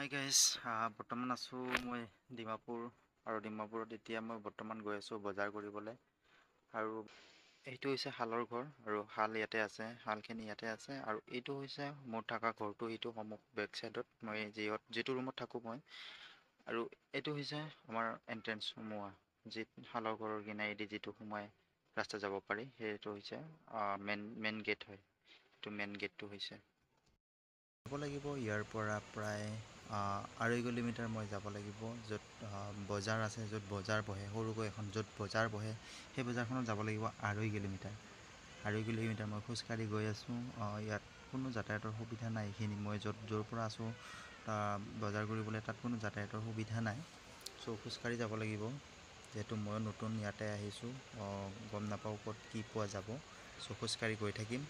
Hi guys, বৰ্তমান আছোঁ মই ডিমাপুৰ আৰু ডিমাপুৰত এতিয়া মই বৰ্তমান গৈ আছোঁ বজাৰ কৰিবলৈ। আৰু এইটো হৈছে শালৰ ঘৰ আৰু শাল ইয়াতে আছে, শালখিনি ইয়াতে আছে। আৰু এইটো হৈছে মোৰ থকা ঘৰটো, এইটো বেক চাইডত মই যিটো ৰুমত থাকোঁ মই। আৰু এইটো হৈছে আমাৰ এণ্ট্ৰেঞ্চ সোমোৱা, শালৰ ঘৰৰ কিনাৰেদি যিটো সোমাই ৰাস্তা যাব পাৰি, সেইটো হৈছে মেইন গেট হয়। এইটো মেইন গেটটো হৈছে, যাব লাগিব ইয়াৰ পৰা প্ৰায় 2.5 কিলোমিটাৰ মই যাব লাগিব। য'ত বজাৰ আছে, য'ত বজাৰ বহে, সৰুকৈ এখন য'ত বজাৰ বহে, সেই বজাৰখনত যাব লাগিব 2.5 কিলোমিটাৰ। 2.5 কিলোমিটাৰ মই খোজকাঢ়ি গৈ আছোঁ। ইয়াত কোনো যাতায়াতৰ সুবিধা নাই। এইখিনি মই য'ৰ পৰা আছোঁ বজাৰ কৰিবলৈ, তাত কোনো যাতায়াতৰ সুবিধা নাই। চ' খোজকাঢ়ি যাব লাগিব, যিহেতু ময়ো নতুন ইয়াতে আহিছোঁ, গম নাপাওঁ ক'ত কি পোৱা যাব। চ' খোজকাঢ়ি গৈ থাকিম।